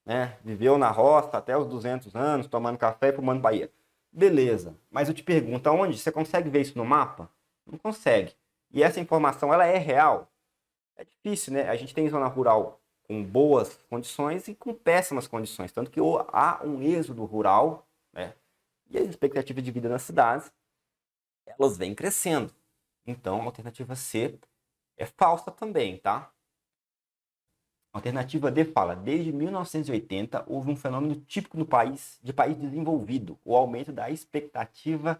né, viveu na roça até os 200 anos, tomando café e fumando Bahia. Beleza, mas eu te pergunto, aonde? Você consegue ver isso no mapa? Não consegue. E essa informação, ela é real? É difícil, né? A gente tem zona rural com boas condições e com péssimas condições. Tanto que há um êxodo rural, né? E as expectativas de vida nas cidades, elas vêm crescendo. Então, a alternativa C é falsa também, tá? A alternativa D fala, desde 1980 houve um fenômeno típico no país desenvolvido. O aumento da expectativa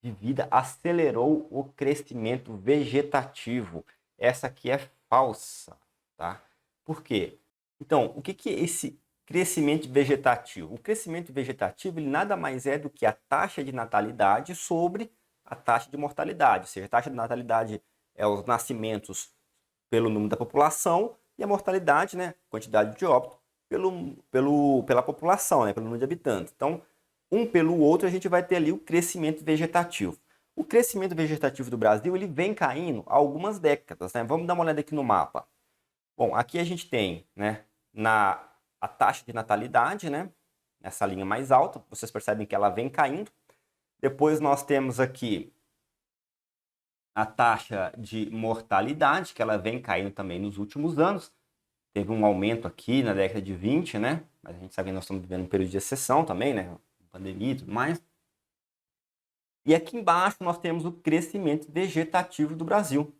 de vida acelerou o crescimento vegetativo. Essa aqui é falsa, tá? Por quê? Então, o que é esse crescimento vegetativo? O crescimento vegetativo ele nada mais é do que a taxa de natalidade sobre a taxa de mortalidade. Ou seja, a taxa de natalidade é os nascimentos pelo número da população e a mortalidade, né, quantidade de óbito, pela população, né, pelo número de habitantes. Então, um pelo outro, a gente vai ter ali o crescimento vegetativo. O crescimento vegetativo do Brasil ele vem caindo há algumas décadas, né? Vamos dar uma olhada aqui no mapa. Bom, aqui a gente tem, né, a taxa de natalidade, né, nessa linha mais alta, vocês percebem que ela vem caindo. Depois nós temos aqui a taxa de mortalidade, que ela vem caindo também nos últimos anos. Teve um aumento aqui na década de 20, né? Mas a gente sabe que nós estamos vivendo um período de exceção também, né? Pandemia e tudo mais. E aqui embaixo nós temos o crescimento vegetativo do Brasil.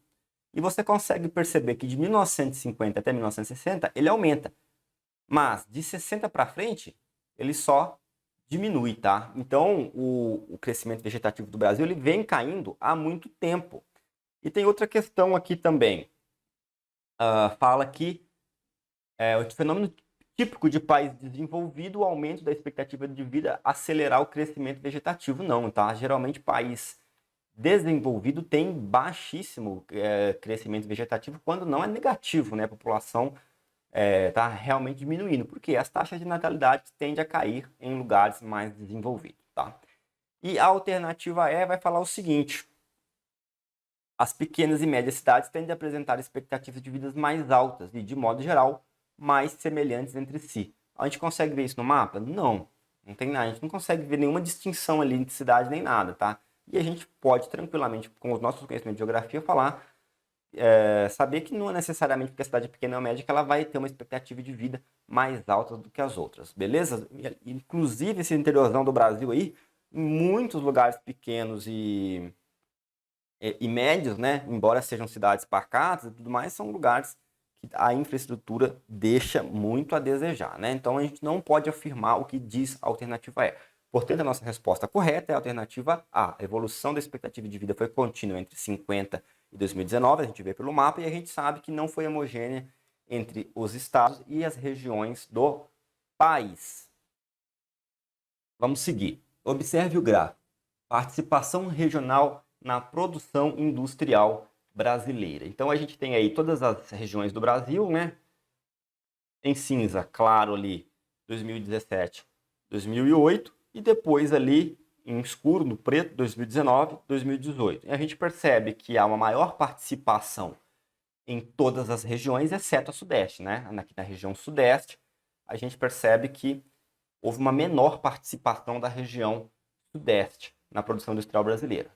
E você consegue perceber que de 1950 até 1960 ele aumenta. Mas de 60 para frente ele só diminui, tá? Então, o crescimento vegetativo do Brasil ele vem caindo há muito tempo. E tem outra questão aqui também. Fala que o fenômeno típico de país desenvolvido, o aumento da expectativa de vida acelerar o crescimento vegetativo. Não, tá? Geralmente, país desenvolvido tem baixíssimo crescimento vegetativo, quando não é negativo, né? A população está realmente diminuindo, porque as taxas de natalidade tendem a cair em lugares mais desenvolvidos, tá? E a alternativa E vai falar o seguinte: as pequenas e médias cidades tendem a apresentar expectativas de vida mais altas e, de modo geral, mais semelhantes entre si. A gente consegue ver isso no mapa? Não, não tem nada. A gente não consegue ver nenhuma distinção ali entre cidade nem nada, tá? E a gente pode tranquilamente, com os nossos conhecimentos de geografia, falar saber que não é necessariamente porque a cidade é pequena ou média que ela vai ter uma expectativa de vida mais alta do que as outras, beleza? Inclusive esse interiorzão do Brasil aí, em muitos lugares pequenos e médios, né, embora sejam cidades pacatas e tudo mais, são lugares que a infraestrutura deixa muito a desejar, né? Então a gente não pode afirmar o que diz a alternativa E. Portanto, a nossa resposta correta é a alternativa A. A evolução da expectativa de vida foi contínua entre 50 e 2019, a gente vê pelo mapa, e a gente sabe que não foi homogênea entre os estados e as regiões do país. Vamos seguir. Observe o gráfico. Participação regional na produção industrial brasileira. Então a gente tem aí todas as regiões do Brasil, né? Em cinza, claro ali, 2017, 2008, e depois ali em escuro, no preto, 2019, 2018. E a gente percebe que há uma maior participação em todas as regiões, exceto a Sudeste, né? Aqui na região Sudeste, a gente percebe que houve uma menor participação da região Sudeste na produção industrial brasileira.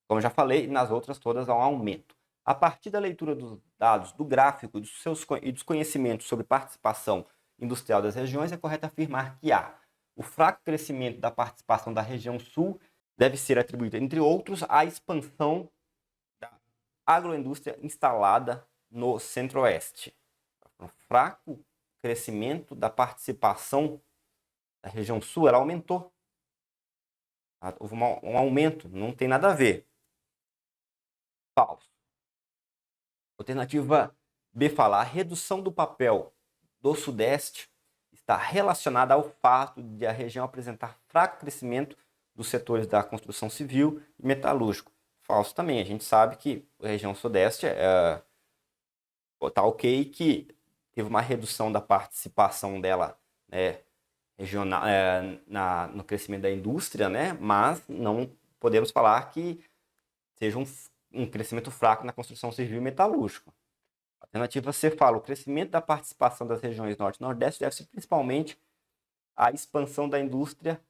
Como eu já falei, nas outras todas há um aumento. A partir da leitura dos dados do gráfico e dos conhecimentos sobre participação industrial das regiões, é correto afirmar que o fraco crescimento da participação da região Sul deve ser atribuído, entre outros, à expansão da agroindústria instalada no Centro-Oeste. O fraco crescimento da participação da região Sul, ela aumentou. Houve um aumento, não tem nada a ver. Falso. Alternativa B fala: a redução do papel do Sudeste está relacionada ao fato de a região apresentar fraco crescimento dos setores da construção civil e metalúrgico. Falso também. A gente sabe que a região Sudeste está ok que teve uma redução da participação dela, né, regional, no crescimento da indústria, né, mas não podemos falar que seja um crescimento fraco na construção civil e metalúrgico. A alternativa C fala: o crescimento da participação das regiões Norte e Nordeste deve-se principalmente à expansão da indústria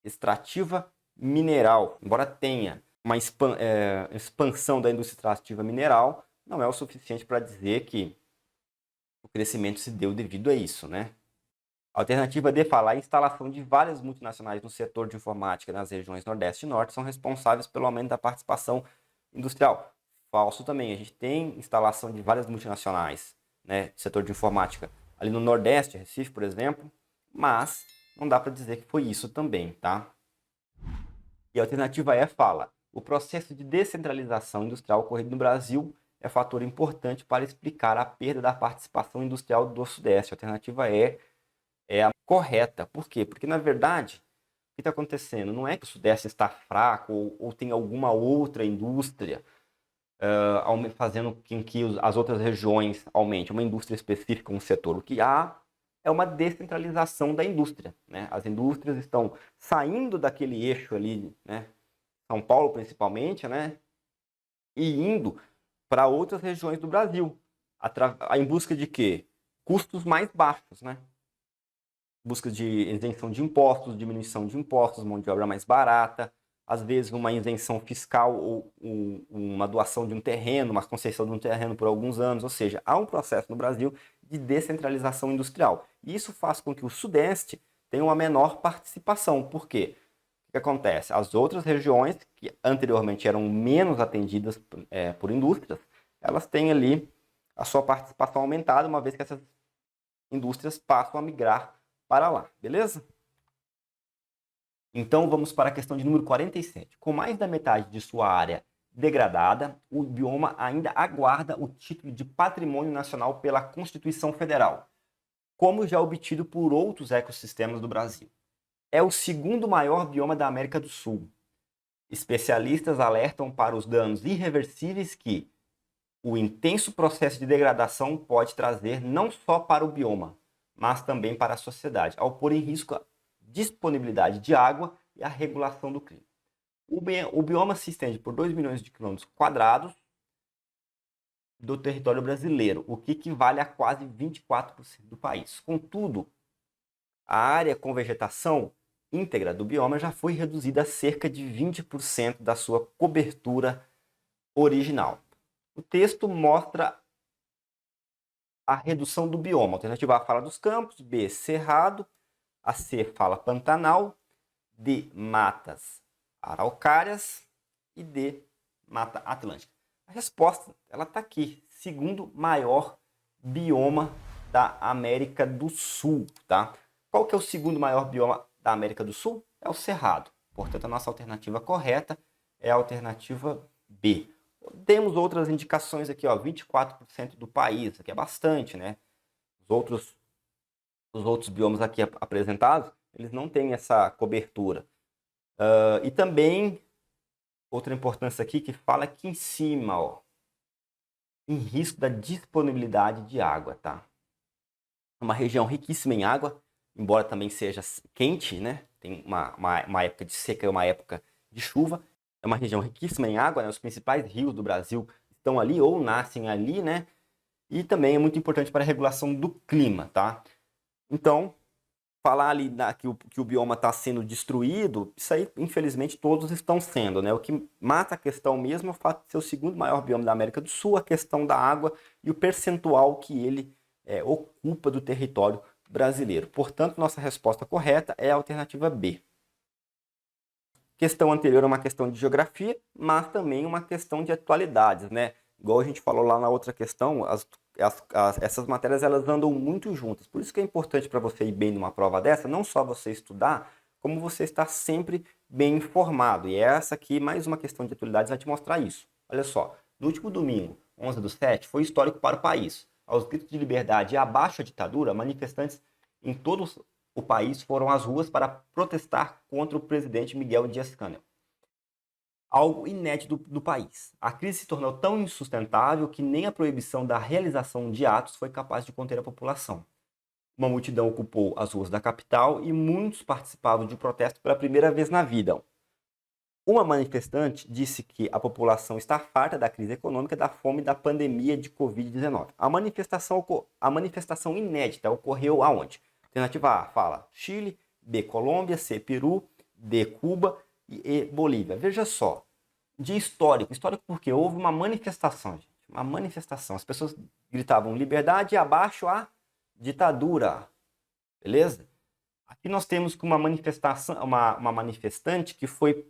extrativa mineral. Embora tenha uma expansão da indústria extrativa mineral, não é o suficiente para dizer que o crescimento se deu devido a isso, né? A alternativa D fala: a instalação de várias multinacionais no setor de informática nas regiões Nordeste e Norte são responsáveis pelo aumento da participação industrial. Falso também. A gente tem instalação de várias multinacionais, né, no setor de informática ali no Nordeste, Recife, por exemplo, mas não dá para dizer que foi isso também, tá? E a alternativa E fala: o processo de descentralização industrial ocorrido no Brasil é fator importante para explicar a perda da participação industrial do Sudeste. A alternativa E é a correta. Por quê? Porque, na verdade, o que está acontecendo? Não é que o Sudeste está fraco ou tem alguma outra indústria fazendo com que as outras regiões aumentem, uma indústria específica, um setor. O que há é uma descentralização da indústria, né? As indústrias estão saindo daquele eixo ali, né? São Paulo principalmente, né? E indo para outras regiões do Brasil, em busca de quê? Custos mais baixos, né? Busca de isenção de impostos, diminuição de impostos, mão de obra mais barata, às vezes uma isenção fiscal ou uma doação de um terreno, uma concessão de um terreno por alguns anos. Ou seja, há um processo no Brasil de descentralização industrial. E isso faz com que o Sudeste tenha uma menor participação. Por quê? O que acontece? As outras regiões, que anteriormente eram menos atendidas por indústrias, elas têm ali a sua participação aumentada, uma vez que essas indústrias passam a migrar para lá, beleza? Então vamos para a questão de número 47. Com mais da metade de sua área degradada, o bioma ainda aguarda o título de Patrimônio Nacional pela Constituição Federal, como já obtido por outros ecossistemas do Brasil. É o segundo maior bioma da América do Sul. Especialistas alertam para os danos irreversíveis que o intenso processo de degradação pode trazer não só para o bioma, mas também para a sociedade, ao pôr em risco a disponibilidade de água e a regulação do clima. O bioma se estende por 2 milhões de quilômetros quadrados do território brasileiro, o que equivale a quase 24% do país. Contudo, a área com vegetação íntegra do bioma já foi reduzida a cerca de 20% da sua cobertura original. O texto mostra a redução do bioma. A alternativa A fala dos campos, B, cerrado, a C fala pantanal, D, matas araucárias e D, mata atlântica. A resposta ela está aqui, segundo maior bioma da América do Sul, tá? Qual que é o segundo maior bioma da América do Sul? É o cerrado. Portanto, a nossa alternativa correta é a alternativa B. Temos outras indicações aqui, ó, 24% do país, aqui é bastante, né? Os outros biomas aqui apresentados, eles não têm essa cobertura. E também, outra importância aqui que fala aqui em cima, ó, em risco da disponibilidade de água, tá? Uma região riquíssima em água, embora também seja quente, né? Tem uma época de seca e uma época de chuva. É uma região riquíssima em água, né? Os principais rios do Brasil estão ali ou nascem ali, né? e também é muito importante para a regulação do clima, tá? Então, falar ali que o bioma está sendo destruído, isso aí, infelizmente, todos estão sendo, né? O que mata a questão mesmo é o fato de ser o segundo maior bioma da América do Sul, a questão da água e o percentual que ele ocupa do território brasileiro. Portanto, nossa resposta correta é a alternativa B. Questão anterior é uma questão de geografia, mas também uma questão de atualidades, né? Igual a gente falou lá na outra questão, essas matérias elas andam muito juntas. Por isso que é importante para você ir bem numa prova dessa, não só você estudar, como você estar sempre bem informado. E essa aqui, mais uma questão de atualidades, vai te mostrar isso. Olha só, no último domingo, 11/7, foi histórico para o país. Aos gritos de liberdade e abaixo a ditadura, manifestantes em todos o país foram às ruas para protestar contra o presidente Miguel Dias-Canel. Algo inédito do país. A crise se tornou tão insustentável que nem a proibição da realização de atos foi capaz de conter a população. Uma multidão ocupou as ruas da capital e muitos participavam de um protesto pela primeira vez na vida. Uma manifestante disse que a população está farta da crise econômica, da fome e da pandemia de Covid-19. A manifestação inédita ocorreu aonde? Alternativa A fala Chile, B Colômbia, C Peru, D Cuba e Bolívia. Veja só, de histórico. Histórico porque houve uma manifestação, gente. Uma manifestação. As pessoas gritavam liberdade e abaixo a ditadura. Beleza? Aqui nós temos uma manifestação, uma manifestante que foi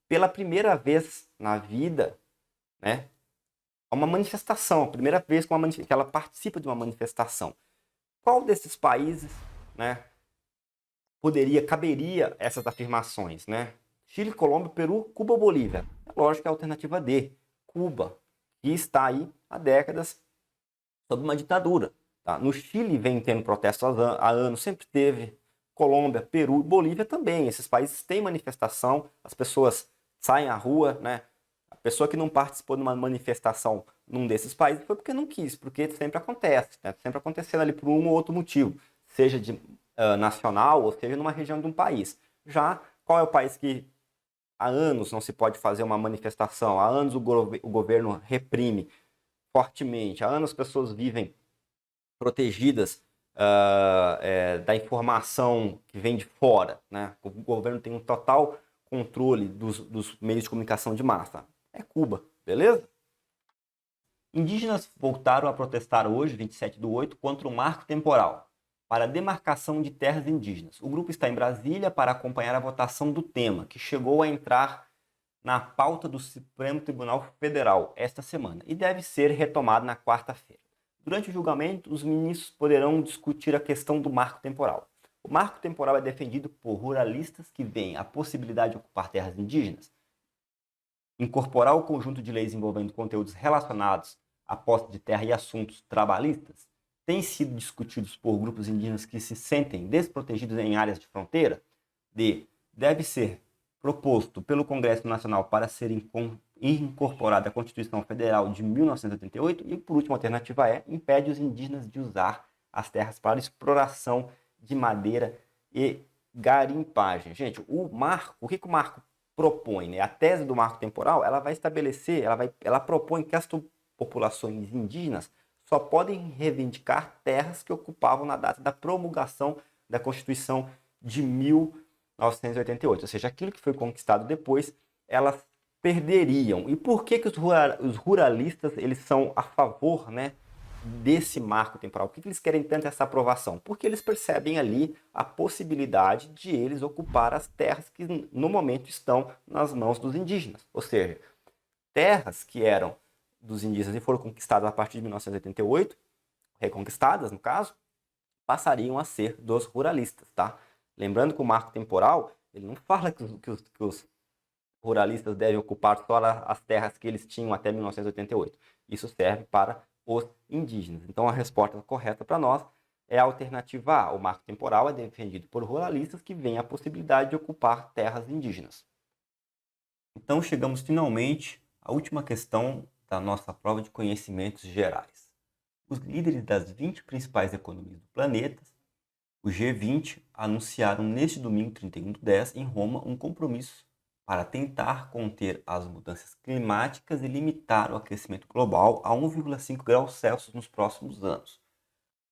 pela primeira vez na vida, né? Uma manifestação, a primeira vez que ela participa de uma manifestação. Qual desses países, né, caberia essas afirmações, né? Chile, Colômbia, Peru, Cuba ou Bolívia? É lógico que é a alternativa D, Cuba, que está aí há décadas sob uma ditadura. Tá? No Chile vem tendo protestos há anos, sempre teve. Colômbia, Peru, Bolívia também. Esses países têm manifestação, as pessoas saem à rua, né? A pessoa que não participou de uma manifestação num desses países foi porque não quis, porque sempre acontece, né? Sempre acontecendo ali por um ou outro motivo, seja de nacional ou seja numa região de um país. Já qual é o país que há anos não se pode fazer uma manifestação, há anos o governo reprime fortemente, há anos as pessoas vivem protegidas da informação que vem de fora, né? O governo tem um total controle dos meios de comunicação de massa. É Cuba, beleza? Indígenas voltaram a protestar hoje, 27/8, contra o marco temporal para a demarcação de terras indígenas. O grupo está em Brasília para acompanhar a votação do tema, que chegou a entrar na pauta do Supremo Tribunal Federal esta semana e deve ser retomado na quarta-feira. Durante o julgamento, os ministros poderão discutir a questão do marco temporal. O marco temporal é defendido por ruralistas que veem a possibilidade de ocupar terras indígenas, incorporar o conjunto de leis envolvendo conteúdos relacionados à posse de terra e assuntos trabalhistas, têm sido discutidos por grupos indígenas que se sentem desprotegidos em áreas de fronteira. D. Deve ser proposto pelo Congresso Nacional para ser incorporado à Constituição Federal de 1988 e, por último, a alternativa E, impede os indígenas de usar as terras para exploração de madeira e garimpagem. Gente, o que o marco propõe, né? A tese do marco temporal, ela vai estabelecer, ela propõe que as populações indígenas só podem reivindicar terras que ocupavam na data da promulgação da Constituição de 1988, ou seja, aquilo que foi conquistado depois, elas perderiam. E por que os ruralistas eles são a favor, né, desse marco temporal? Por que eles querem tanto essa aprovação? Porque eles percebem ali a possibilidade de eles ocupar as terras que no momento estão nas mãos dos indígenas, ou seja, terras que eram dos indígenas e foram conquistadas a partir de 1988, reconquistadas no caso, passariam a ser dos ruralistas, tá? Lembrando que o marco temporal, ele não fala que os ruralistas devem ocupar só as terras que eles tinham até 1988. Isso serve para os indígenas. Então a resposta correta para nós é a alternativa A. O marco temporal é defendido por ruralistas que veem a possibilidade de ocupar terras indígenas. Então chegamos finalmente à última questão da nossa prova de conhecimentos gerais. Os líderes das 20 principais economias do planeta, o G20, anunciaram neste domingo 31/10 em Roma um compromisso para tentar conter as mudanças climáticas e limitar o aquecimento global a 1,5 graus Celsius nos próximos anos.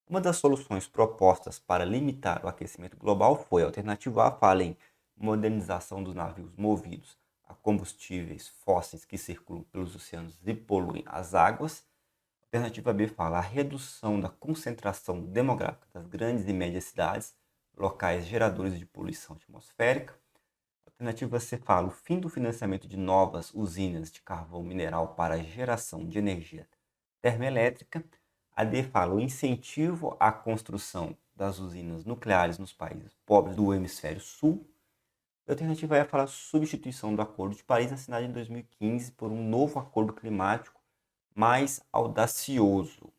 Uma das soluções propostas para limitar o aquecimento global foi a alternativa A, fala em modernização dos navios movidos a combustíveis fósseis que circulam pelos oceanos e poluem as águas. A alternativa B fala a redução da concentração demográfica das grandes e médias cidades, locais geradores de poluição atmosférica. A alternativa C fala o fim do financiamento de novas usinas de carvão mineral para a geração de energia termoelétrica. A D fala o incentivo à construção das usinas nucleares nos países pobres do hemisfério sul. A alternativa E fala a substituição do Acordo de Paris assinado em 2015 por um novo acordo climático mais audacioso.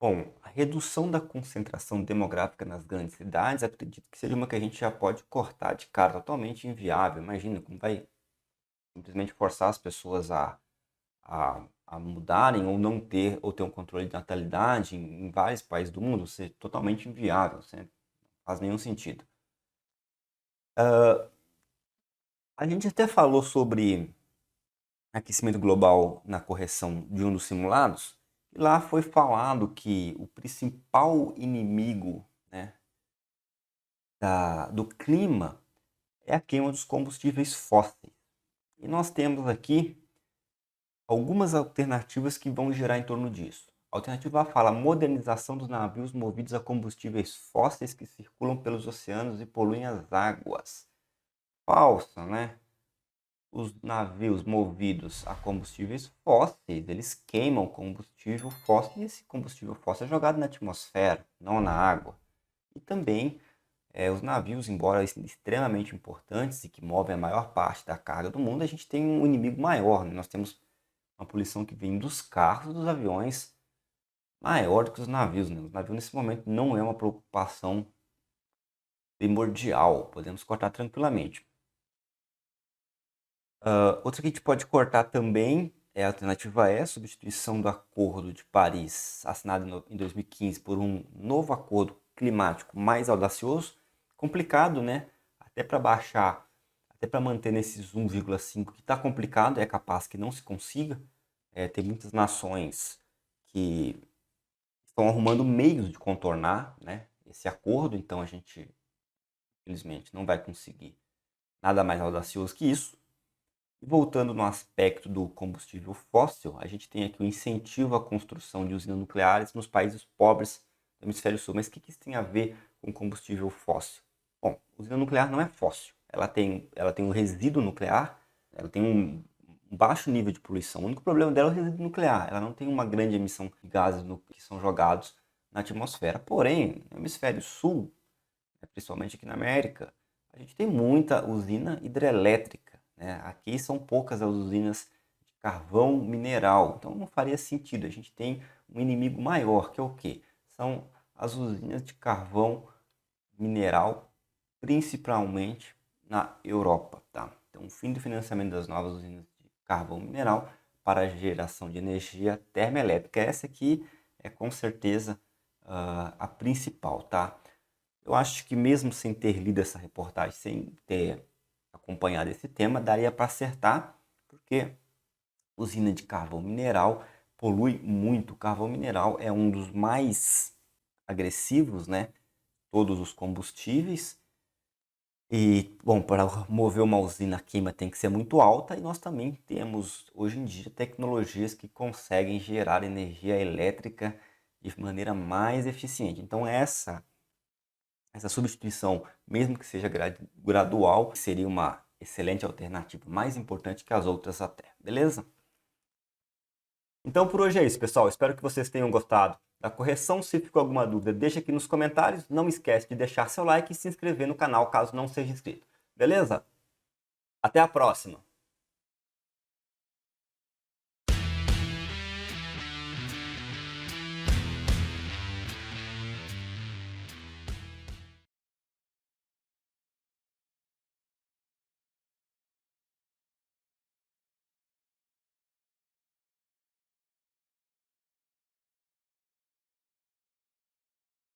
Bom, a redução da concentração demográfica nas grandes cidades, acredito que seja uma que a gente já pode cortar de cara, totalmente inviável. Imagina como vai simplesmente forçar as pessoas a mudarem ou não ter, ou ter um controle de natalidade em vários países do mundo, ser totalmente inviável, não faz nenhum sentido. A gente até falou sobre aquecimento global na correção de um dos simulados, e lá foi falado que o principal inimigo, né, do clima é a queima dos combustíveis fósseis. E nós temos aqui algumas alternativas que vão gerar em torno disso. A alternativa A fala modernização dos navios movidos a combustíveis fósseis que circulam pelos oceanos e poluem as águas. Falsa, né? Os navios movidos a combustíveis fósseis, eles queimam combustível fóssil e esse combustível fóssil é jogado na atmosfera, não na água. E também os navios, embora extremamente importantes e que movem a maior parte da carga do mundo, a gente tem um inimigo maior, né? Nós temos uma poluição que vem dos carros, dos aviões, maior do que os navios, né? Os navios nesse momento não é uma preocupação primordial, podemos cortar tranquilamente. Outra que a gente pode cortar também é a alternativa E, substituição do Acordo de Paris, assinado em 2015 por um novo acordo climático mais audacioso. Complicado, né? Até para baixar, até para manter nesses 1,5 que está complicado, é capaz que não se consiga. Tem muitas nações que estão arrumando meios de contornar, né, esse acordo, então a gente, infelizmente, não vai conseguir nada mais audacioso que isso. E voltando no aspecto do combustível fóssil, a gente tem aqui o incentivo à construção de usinas nucleares nos países pobres do hemisfério sul. Mas o que isso tem a ver com combustível fóssil? Bom, usina nuclear não é fóssil. Ela tem um resíduo nuclear, ela tem um baixo nível de poluição. O único problema dela é o resíduo nuclear. Ela não tem uma grande emissão de gases que são jogados na atmosfera. Porém, no hemisfério sul, principalmente aqui na América, a gente tem muita usina hidrelétrica, né? Aqui são poucas as usinas de carvão mineral, então não faria sentido. A gente tem um inimigo maior, que é o quê? São as usinas de carvão mineral, principalmente na Europa, tá? Então, o fim do financiamento das novas usinas de carvão mineral para a geração de energia termoelétrica. Essa aqui é com certeza a principal, tá? Eu acho que mesmo sem ter lido essa reportagem, sem ter acompanhado esse tema, daria para acertar, porque usina de carvão mineral polui muito. O carvão mineral é um dos mais agressivos, né? Todos os combustíveis. E, bom, para mover uma usina, a queima tem que ser muito alta, e nós também temos, hoje em dia, tecnologias que conseguem gerar energia elétrica de maneira mais eficiente. Então, essa substituição, mesmo que seja gradual, seria uma excelente alternativa, mais importante que as outras até, beleza? Então por hoje é isso, pessoal. Espero que vocês tenham gostado da correção. Se ficou alguma dúvida, deixa aqui nos comentários. Não esquece de deixar seu like e se inscrever no canal caso não seja inscrito, beleza? Até a próxima!